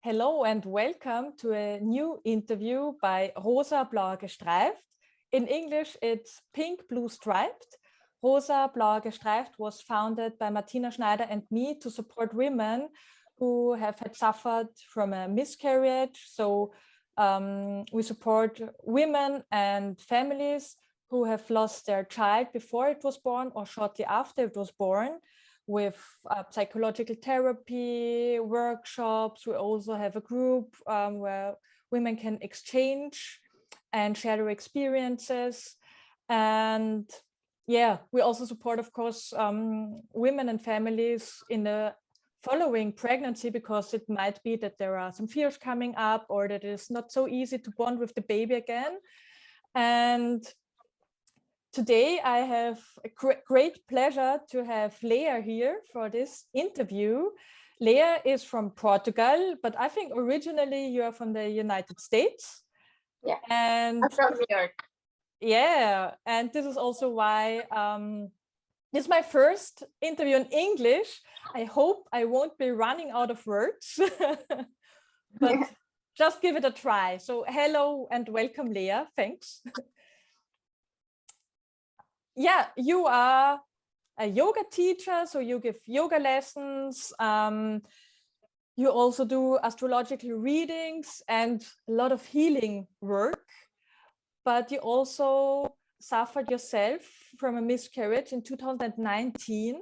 Hello and welcome to a new interview by Rosa, Blau, Gestreift. In English, it's Pink, Blue, Striped. Rosa, Blau, Gestreift was founded by Martina Schneider and me to support women who have had suffered from a miscarriage. So we support women and families who have lost their child before it was born or shortly after it was born, with psychological therapy, workshops. We also have a group where women can exchange and share their experiences. And yeah, we also support, of course, women and families in the following pregnancy, because it might be that there are some fears coming up or that it's not so easy to bond with the baby again. And today, I have a great pleasure to have Leah here for this interview. Leah is from Portugal, but I think originally you are from the United States. Yeah, and I'm from New York. Yeah, and this is also why this is my first interview in English. I hope I won't be running out of words, but just give it a try. So hello and welcome, Leah. Thanks. Yeah, you are a yoga teacher, so you give yoga lessons. You also do astrological readings and a lot of healing work, but you also suffered yourself from a miscarriage in 2019.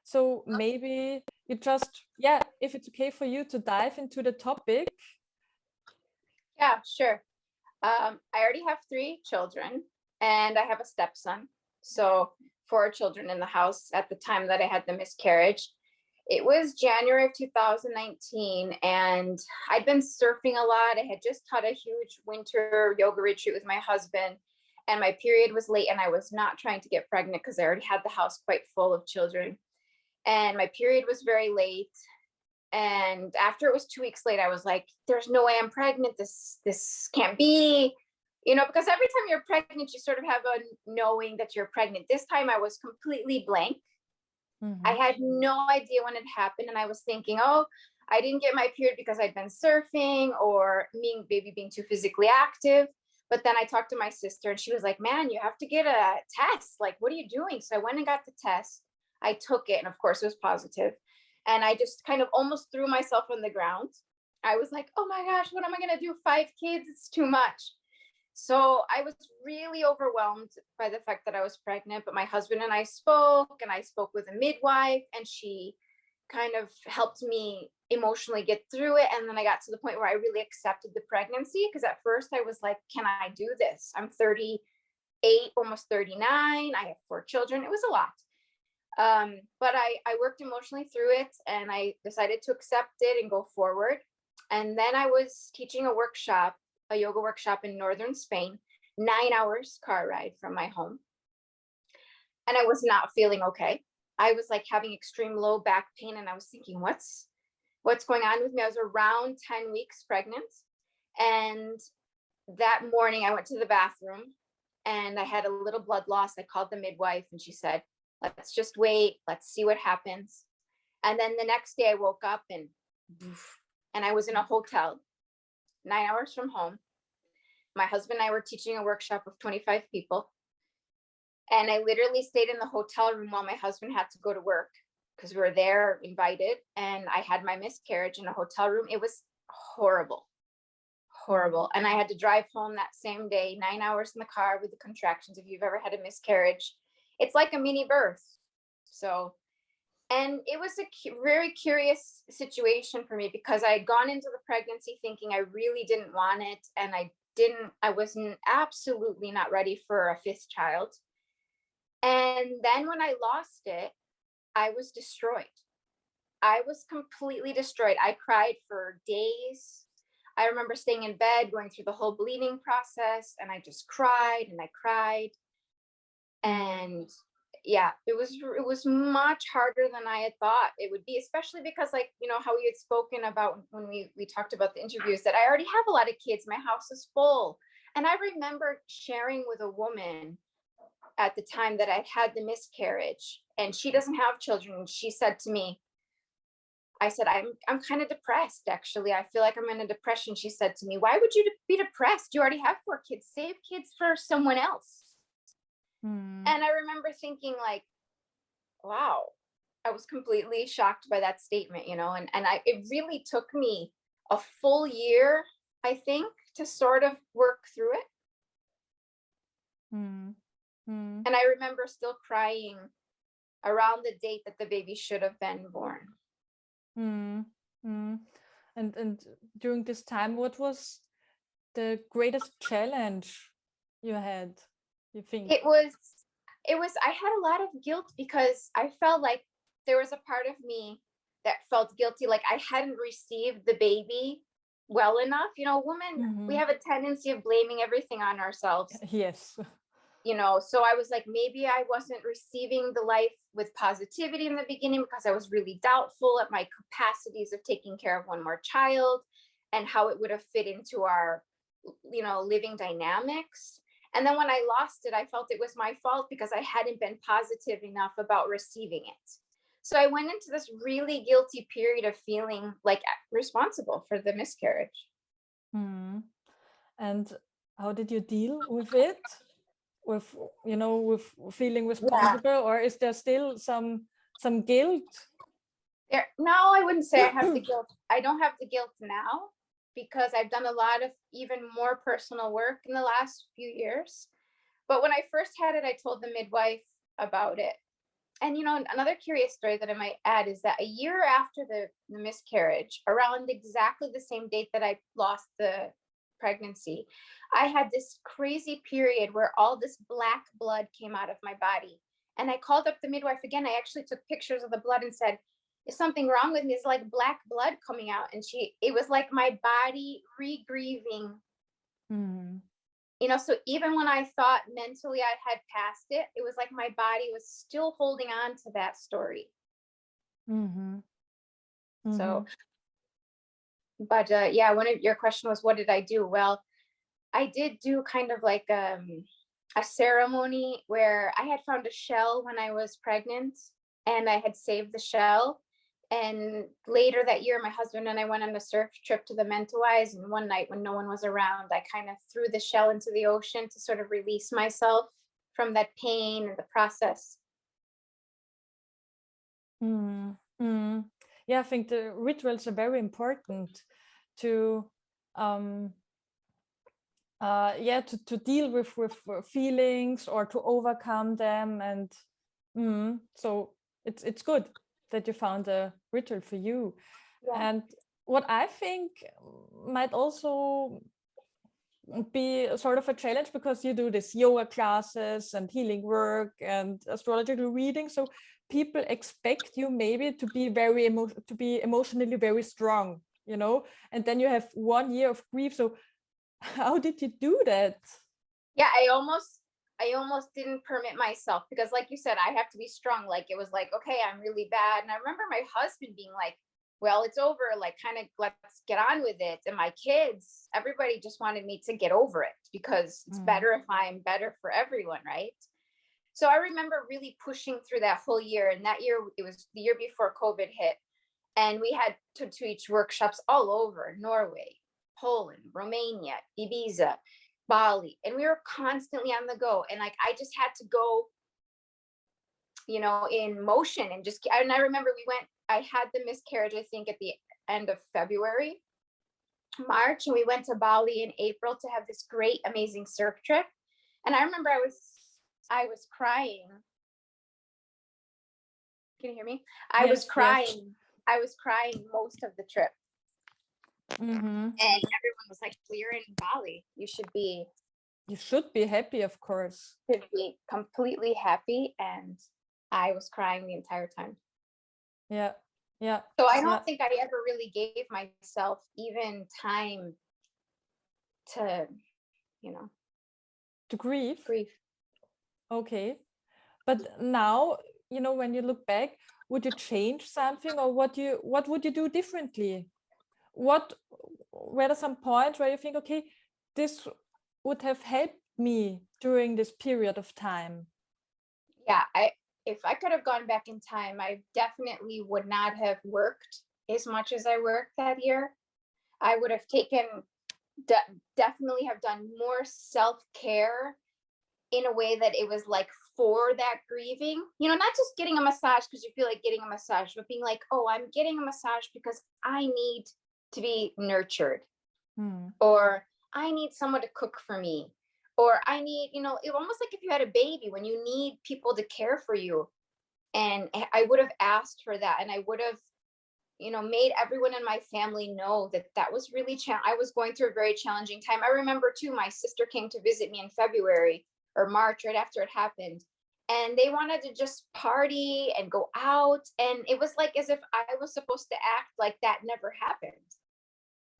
So maybe you just, yeah, if it's okay for you to dive into the topic. Yeah, sure. I already have 3 children and I have a stepson. So 4 children in the house at the time that I had the miscarriage. It was January of 2019 and I'd been surfing a lot. I had just taught a huge winter yoga retreat with my husband and my period was late and I was not trying to get pregnant because I already had the house quite full of children. And my period was very late. And after it was 2 weeks late, I was like, there's no way I'm pregnant. This can't be. Because every time you're pregnant, you sort of have a knowing that you're pregnant. This time I was completely blank. Mm-hmm. I had no idea when it happened. And I was thinking, oh, I didn't get my period because I'd been surfing or maybe being too physically active. But then I talked to my sister and she was like, man, you have to get a test. Like, what are you doing? So I went and got the test. I took it. And of course it was positive. And I just kind of almost threw myself on the ground. I was like, oh my gosh, what am I going to do? 5 kids? It's too much. So I was really overwhelmed by the fact that I was pregnant, but my husband and I spoke with a midwife and she kind of helped me emotionally get through it. And then I got to the point where I really accepted the pregnancy because at first I was like, can I do this? I'm 38, almost 39. I have 4 children. It was a lot. But I worked emotionally through it and I decided to accept it and go forward. And then I was teaching a yoga workshop in northern Spain, 9 hours car ride from my home. And I was not feeling okay. I was like having extreme low back pain. And I was thinking, what's going on with me? I was around 10 weeks pregnant. And that morning I went to the bathroom and I had a little blood loss. I called the midwife and she said, let's just wait. Let's see what happens. And then the next day I woke up and I was in a hotel 9 hours from home. My husband and I were teaching a workshop of 25 people. And I literally stayed in the hotel room while my husband had to go to work because we were there invited. And I had my miscarriage in a hotel room. It was horrible, horrible. And I had to drive home that same day, 9 hours in the car with the contractions. If you've ever had a miscarriage, it's like a mini birth. And it was a very curious situation for me because I had gone into the pregnancy thinking I really didn't want it. And I wasn't absolutely not ready for a 5th child. And then when I lost it, I was destroyed. I was completely destroyed. I cried for days. I remember staying in bed, going through the whole bleeding process, and I just cried and I cried. And yeah, it was much harder than I had thought it would be, especially because how we had spoken about when we talked about the interviews that I already have a lot of kids. My house is full. And I remember sharing with a woman at the time that I'd had the miscarriage and she doesn't have children. And she said to me, I said, I'm kind of depressed, actually. I feel like I'm in a depression. She said to me, why would you be depressed? You already have 4 kids. Save kids for someone else. Mm. And I remember thinking like, wow, I was completely shocked by that statement, you know, and it really took me a full year, I think, to sort of work through it. Mm. Mm. And I remember still crying around the date that the baby should have been born. Mm. Mm. And during this time, what was the greatest challenge you had, you think? It was, I had a lot of guilt because I felt like there was a part of me that felt guilty, like I hadn't received the baby well enough. You know, women, we have a tendency of blaming everything on ourselves. Yes. You know, so I was like, maybe I wasn't receiving the life with positivity in the beginning because I was really doubtful at my capacities of taking care of one more child and how it would have fit into our, you know, living dynamics. And then when I lost it, I felt it was my fault because I hadn't been positive enough about receiving it. So I went into this really guilty period of feeling like responsible for the miscarriage. Mm. And how did you deal with it? With, you know, with feeling responsible, or is there still some guilt? No, I wouldn't say I have the guilt. I don't have the guilt now because I've done a lot of even more personal work in the last few years. But when I first had it, I told the midwife about it. And, you know, another curious story that I might add is that a year after the miscarriage, around exactly the same date that I lost the pregnancy, I had this crazy period where all this black blood came out of my body. And I called up the midwife again. I actually took pictures of the blood and said, is something wrong with me? It's like black blood coming out. And it was like my body re-grieving. Mm. You know, so even when I thought mentally I had passed it, it was like my body was still holding on to that story. Mm-hmm. Mm-hmm. So, but yeah, one of your question was, what did I do? Well, I did do kind of like a ceremony where I had found a shell when I was pregnant and I had saved the shell. And later that year, my husband and I went on a surf trip to the Mentawais. And one night when no one was around, I kind of threw the shell into the ocean to sort of release myself from that pain and the process. Mm. Mm. Yeah, I think the rituals are very important to to deal with feelings or to overcome them. And so it's good that you found a ritual for you. Yeah. And what I think might also be sort of a challenge, because you do this yoga classes and healing work and astrological reading, so people expect you maybe to be emotionally very strong, you know, and then you have 1 year of grief. So how did you do that? Yeah, I almost didn't permit myself because, like you said, I have to be strong. Like it was like, okay, I'm really bad. And I remember my husband being like, well, it's over, like kind of let's get on with it. And my kids, everybody just wanted me to get over it because it's better if I'm better for everyone, right? So I remember really pushing through that whole year. And that year, it was the year before COVID hit. And we had to teach workshops all over Norway, Poland, Romania, Ibiza, Bali. And we were constantly on the go. And like, I just had to go, you know, in motion and just, and I remember I had the miscarriage, I think at the end of February, March, and we went to Bali in April to have this great, amazing surf trip. And I remember I was crying. Can you hear me? I was crying. Yes. I was crying most of the trip. And everyone was like, well, you're in Bali. You should be happy, of course. Should be completely happy. And I was crying the entire time. Yeah. Yeah. So I don't think I ever really gave myself even time to, you know, to grieve. Okay. But Mm-hmm. now, you know, when you look back, would you change something, or what would you do differently? What were there some points where you think, okay, this would have helped me during this period of time? Yeah, if I could have gone back in time, I definitely would not have worked as much as I worked that year. I would have taken, definitely have done more self-care in a way that it was like for that grieving, not just getting a massage because you feel like getting a massage, but being like, oh, I'm getting a massage because I need to be nurtured, or I need someone to cook for me, or I need, it almost like if you had a baby, when you need people to care for you. And I would have asked for that, and I would have, made everyone in my family know that that was really, I was going through a very challenging time. I remember too, my sister came to visit me in February or March, right after it happened. And they wanted to just party and go out. And it was like as if I was supposed to act like that never happened.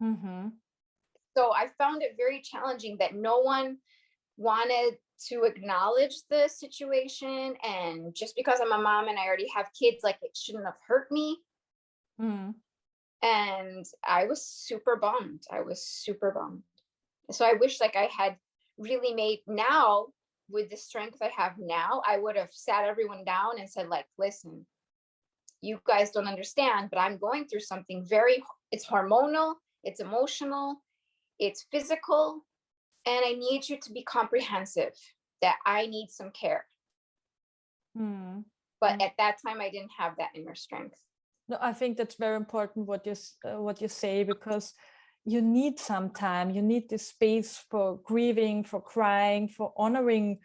Mm-hmm. So I found it very challenging that no one wanted to acknowledge the situation. And just because I'm a mom and I already have kids, like it shouldn't have hurt me. And I was super bummed. So I wish like I had really made, now with the strength I have now, I would have sat everyone down and said, like, listen, you guys don't understand, but I'm going through something it's hormonal, it's emotional, it's physical, and I need you to be comprehensive that I need some care. But at that time, I didn't have that inner strength. No, I think that's very important what you say, because you need some time, you need this space for grieving, for crying, for honoring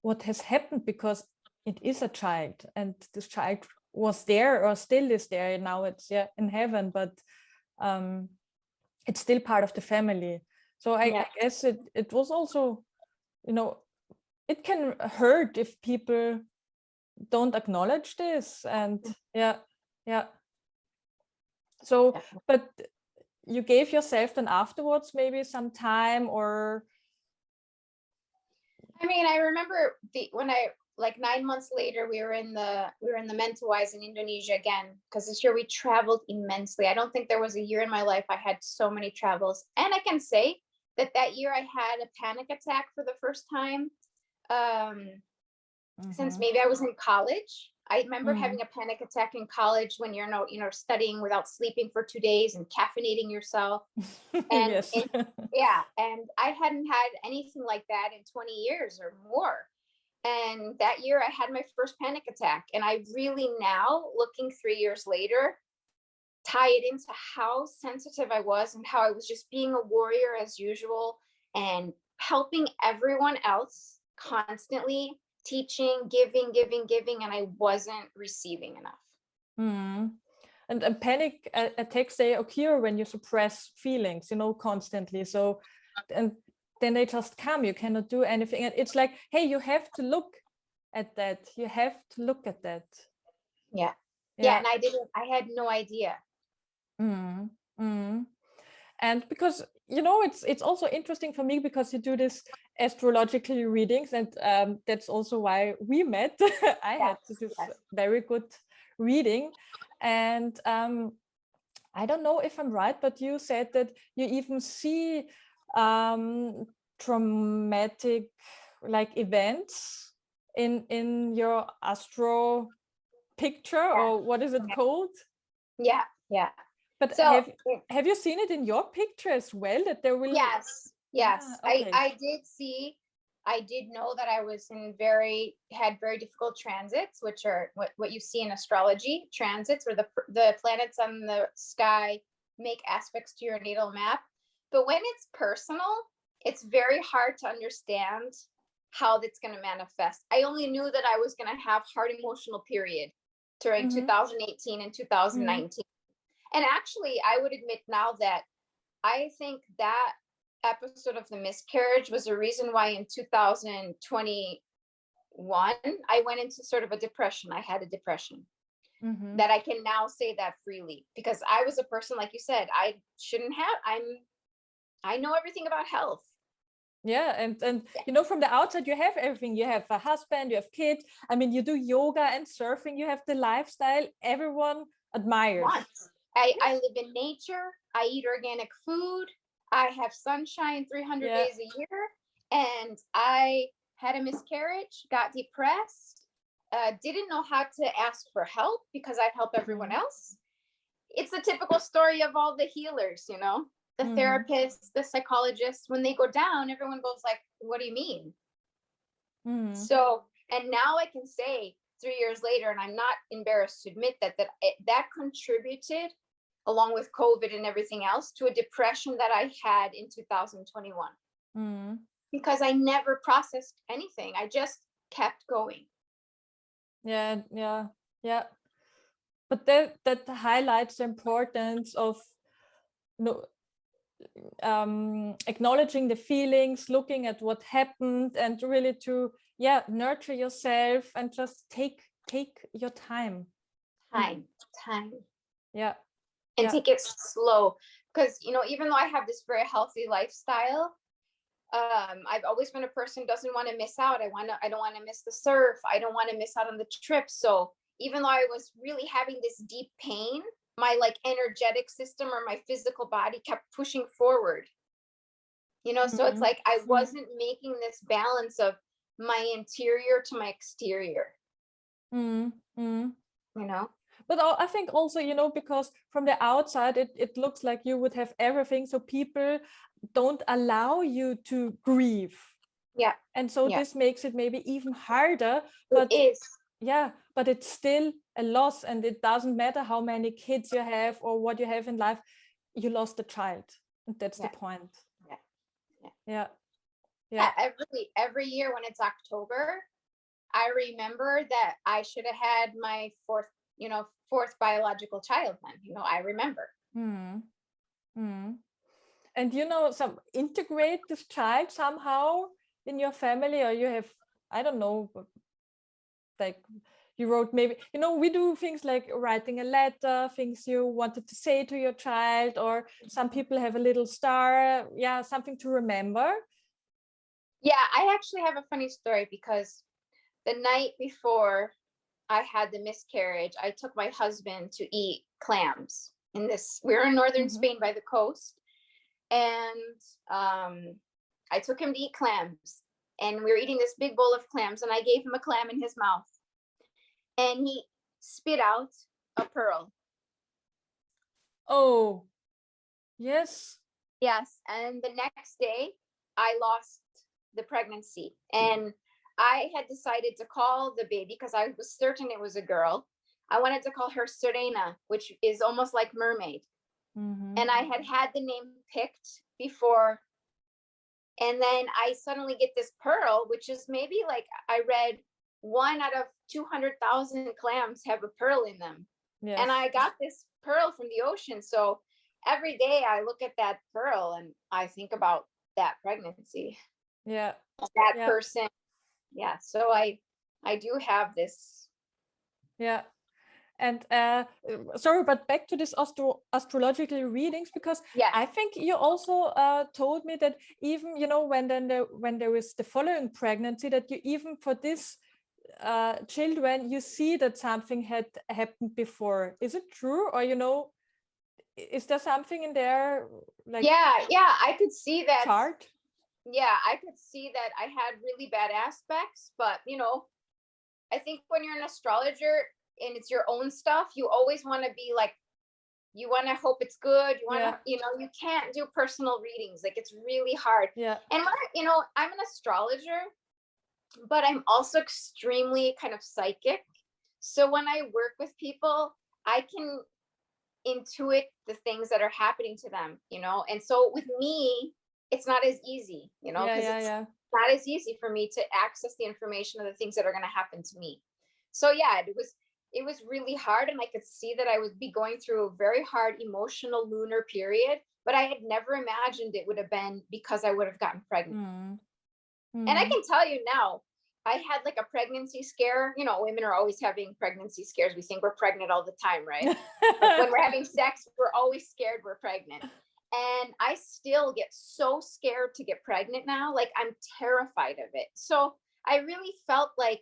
what has happened, because it is a child, and this child was there or still is there. Now it's in heaven, but it's still part of the family. So I guess it was also, it can hurt if people don't acknowledge this. And so, but you gave yourself then afterwards maybe some time, or? I mean, I remember when I, like 9 months later, we were in the Mentawais in Indonesia again, because this year we traveled immensely. I don't think there was a year in my life I had so many travels. And I can say that year I had a panic attack for the first time since maybe I was in college. I remember having a panic attack in college when you're studying without sleeping for 2 days and caffeinating yourself. And, yes. And I hadn't had anything like that in 20 years or more. And that year I had my first panic attack. And I really now, looking 3 years later, tie it into how sensitive I was and how I was just being a warrior as usual and helping everyone else constantly, teaching, giving, and I wasn't receiving enough. And panic attacks, they occur when you suppress feelings, constantly. So, and then they just come, you cannot do anything. And it's like, hey, you have to look at that. You have to look at that. Yeah. And I had no idea. And because, it's also interesting for me, because you do this astrological readings, and that's also why we met. I had this very good reading. And I don't know if I'm right, but you said that you even see traumatic like events in your astro picture, or what is it called? Yeah. But so, have you seen it in your picture as well, that there will? Yes. Okay. I did know that I was had very difficult transits, which are what you see in astrology transits, where the planets on the sky make aspects to your natal map. But when it's personal, it's very hard to understand how that's going to manifest. I only knew that I was going to have hard emotional period during 2018 and 2019. And actually, I would admit now that I think that episode of the miscarriage was a reason why in 2021, I went into sort of a depression. I had a depression that I can now say that freely, because I was a person, like you said, I shouldn't have, I know everything about health. Yeah. And from the outside, you have everything. You have a husband, you have kids. I mean, you do yoga and surfing, you have the lifestyle everyone admires. I live in nature. I eat organic food. I have sunshine 300 days a year. And I had a miscarriage, got depressed, didn't know how to ask for help because I'd help everyone else. it's a typical story of all the healers, you know, the therapists, the psychologists. When they go down, everyone goes like, what do you mean? So, and now I can say 3 years later, and I'm not embarrassed to admit that contributed, along with COVID and everything else, to a depression that I had in 2021. Because I never processed anything. I just kept going. Yeah. But that highlights the importance of, acknowledging the feelings, looking at what happened, and really to nurture yourself and just take your time. Yeah. And take it slow, because even though I have this very healthy lifestyle, I've always been a person who doesn't want to miss out. I don't want to miss the surf. I don't want to miss out on the trip. So even though I was really having this deep pain, my like energetic system or my physical body kept pushing forward. So it's like I wasn't making this balance of my interior to my exterior. But I think also, because from the outside, it looks like you would have everything. So people don't allow you to grieve. Yeah. And so this makes it maybe even harder. But it is. Yeah, but it's still a loss. And it doesn't matter how many kids you have or what you have in life. You lost a child. And that's the point. Yeah. Every year when it's October, I remember that I should have had my fourth biological child then. I remember. And some integrate this child somehow in your family, or you have, I don't know, like you wrote maybe, we do things like writing a letter, things you wanted to say to your child, or some people have a little star, something to remember. Yeah, I actually have a funny story, because the night before I had the miscarriage, I took my husband to eat clams. We're in northern Spain by the coast. And I took him to eat clams. And we were eating this big bowl of clams. And I gave him a clam in his mouth. And he spit out a pearl. Oh, yes. Yes. And the next day, I lost the pregnancy. And I had decided to call the baby, because I was certain it was a girl. I wanted to call her Serena, which is almost like mermaid. And I had the name picked before. And then I suddenly get this pearl, which is maybe like, I read 1 out of 200,000 clams have a pearl in them. Yes. And I got this pearl from the ocean. So every day I look at that pearl and I think about that pregnancy. Yeah. That person. Yeah. So I do have this. Yeah. And sorry, but back to this astrological readings, because I think you also told me that even, when there is the following pregnancy, that you even for this children, you see that something had happened before. Is it true? Or, is there something in there? Like I could see that chart. Yeah, I could see that I had really bad aspects, but I think when you're an astrologer and it's your own stuff, you always want to be like, you want to hope it's good. You want to, you can't do personal readings. Like, it's really hard. Yeah. And when I'm an astrologer, but I'm also extremely kind of psychic. So when I work with people, I can intuit the things that are happening to them, and so with me, it's not as easy, because it's not as easy for me to access the information of the things that are going to happen to me. So it was really hard, and I could see that I would be going through a very hard emotional lunar period, but I had never imagined it would have been because I would have gotten pregnant. And I can tell you now, I had like a pregnancy scare. Women are always having pregnancy scares. We think we're pregnant all the time, right? Like when we're having sex, we're always scared we're pregnant. And I still get so scared to get pregnant now. Like, I'm terrified of it. So I really felt like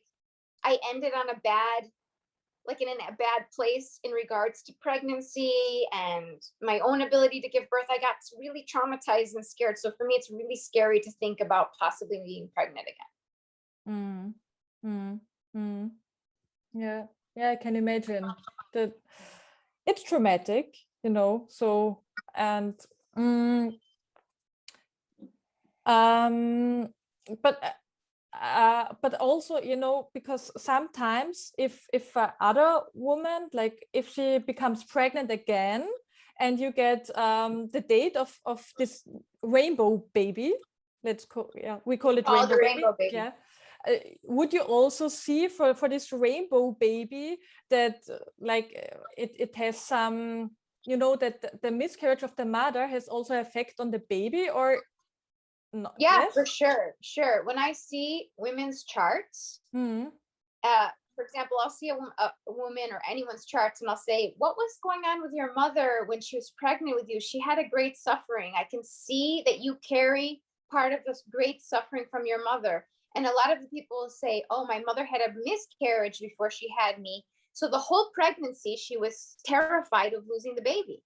I ended on in a bad place in regards to pregnancy and my own ability to give birth. I got really traumatized and scared. So for me, it's really scary to think about possibly being pregnant again. Yeah, I can imagine that. it's traumatic, you know. So, and but also, you know, because sometimes if other woman, like if she becomes pregnant again, and you get the date of this rainbow baby, let's call, yeah, we call it Oh, rainbow the baby. rainbow baby. Yeah. Would you also see for this rainbow baby that it has some, you know, that the miscarriage of the mother has also effect on the baby, or not? Yeah, Yes? for sure. Sure. When I see women's charts, for example, I'll see a woman or anyone's charts and I'll say, what was going on with your mother when she was pregnant with you? She had a great suffering. I can see that you carry part of this great suffering from your mother. And a lot of the people will say, oh, my mother had a miscarriage before she had me. So the whole pregnancy, she was terrified of losing the baby,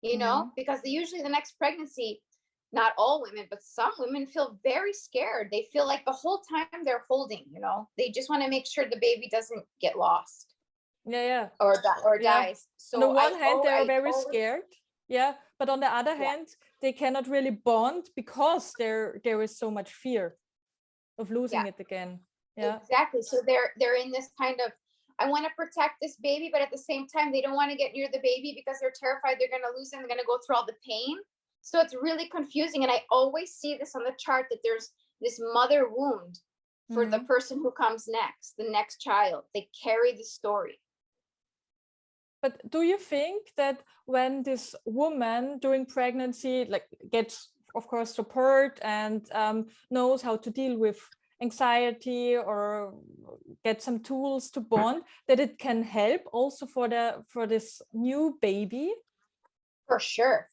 you know, because usually the next pregnancy, not all women, but some women feel very scared. They feel like the whole time they're holding, you know, they just want to make sure the baby doesn't get lost. Yeah. Or dies. So on the one hand, they are I very always, scared. Yeah. But on the other hand, they cannot really bond because there is so much fear of losing it again. Yeah. Exactly. So they're in this kind of, I want to protect this baby, but at the same time, they don't want to get near the baby because they're terrified they're going to lose it and they're going to go through all the pain. So it's really confusing. And I always see this on the chart that there's this mother wound for the person who comes next, the next child. They carry the story. But do you think that when this woman during pregnancy, like, gets, of course, support and knows how to deal with anxiety or get some tools to bond, that it can help also for this new baby? For sure,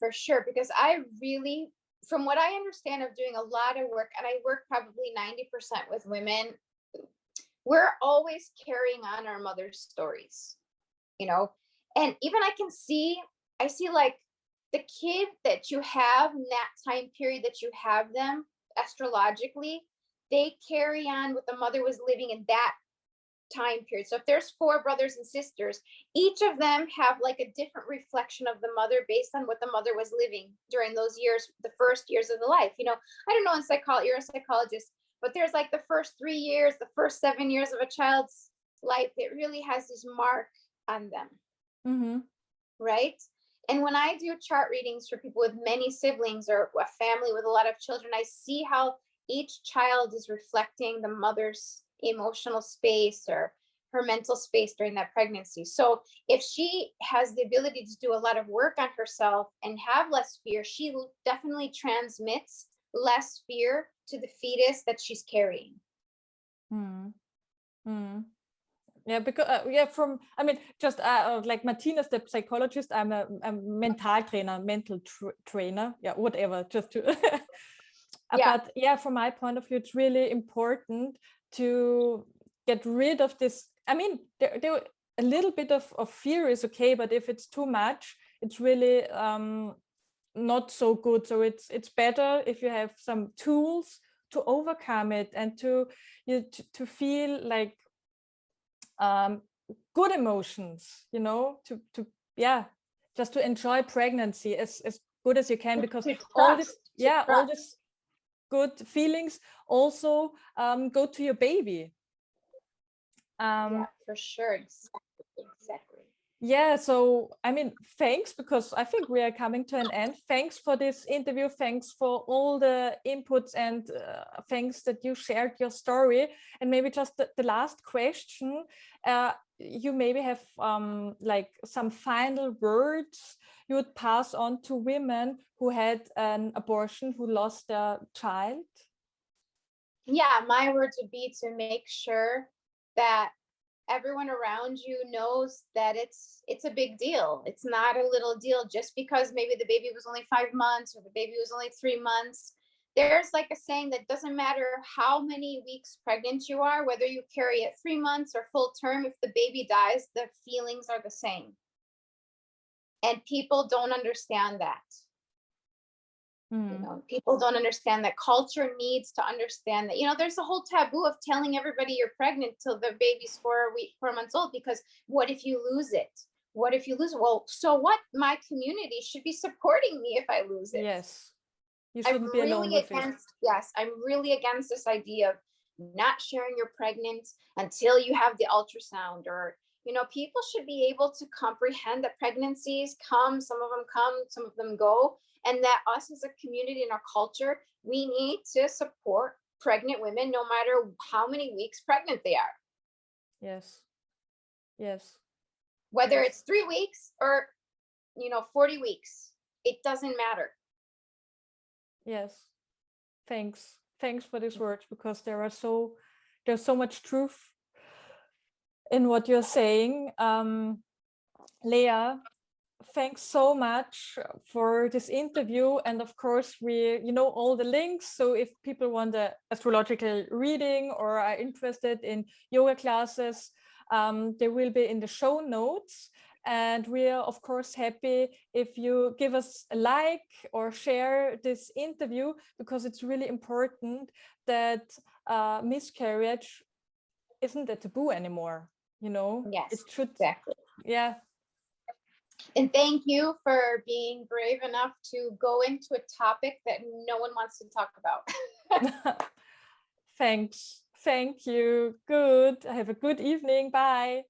because I really, from what I understand of doing a lot of work, and I work probably 90% with women, we're always carrying on our mother's stories, you know. And even I see like the kid that you have in that time period that you have them astrologically, they carry on what the mother was living in that time period. So if there's 4 brothers and sisters, each of them have like a different reflection of the mother based on what the mother was living during those years, the first years of the life. You know, I don't know, in psychology, you're a psychologist, but there's like the first 3 years, the first 7 years of a child's life, it really has this mark on them. Right? And when I do chart readings for people with many siblings or a family with a lot of children, I see how each child is reflecting the mother's emotional space or her mental space during that pregnancy. So if she has the ability to do a lot of work on herself and have less fear, she definitely transmits less fear to the fetus that she's carrying. Yeah, because just like Martina's the psychologist, I'm a mental trainer, yeah, whatever, just to but yeah, from my point of view, it's really important to get rid of this. I mean, there a little bit of fear is okay, but if it's too much, it's really not so good. So it's better if you have some tools to overcome it and to feel like good emotions, you know, to just to enjoy pregnancy as good as you can, because all this good feelings also go to your baby. Yeah, for sure. Exactly. Yeah, so I mean, thanks, because I think we are coming to an end. Thanks for this interview. Thanks for all the inputs, and thanks that you shared your story. And maybe just the last question, you maybe have like some final words you would pass on to women who had an abortion, who lost their child? Yeah, my words would be to make sure that everyone around you knows that it's a big deal. It's not a little deal just because maybe the baby was only 5 months or the baby was only 3 months. There's like a saying that doesn't matter how many weeks pregnant you are, whether you carry it 3 months or full term, if the baby dies, the feelings are the same. And people don't understand that. You know, people don't understand that. Culture needs to understand that. You know, there's a whole taboo of telling everybody you're pregnant till the baby's 4 months old, because what if you lose it? what if you lose it? Well, so what? My community should be supporting me if I lose it. Yes. You I'm shouldn't be alone really with it. against, yes, I'm really against this idea of not sharing you're pregnant until you have the ultrasound. Or, you know, people should be able to comprehend that pregnancies come, some of them go, and that us as a community in our culture, we need to support pregnant women no matter how many weeks pregnant they are. Yes. Yes. Whether Yes. it's 3 weeks or, 40 weeks, it doesn't matter. Yes. Thanks for these words, because there's so much truth in what you're saying. Leah, thanks so much for this interview. And of course, all the links. So if people want the astrological reading or are interested in yoga classes, they will be in the show notes. And we are, of course, happy if you give us a like or share this interview, because it's really important that miscarriage isn't a taboo anymore. Yes, it should. exactly. Yeah. And thank you for being brave enough to go into a topic that no one wants to talk about. Thanks. Thank you. Good. Have a good evening. Bye.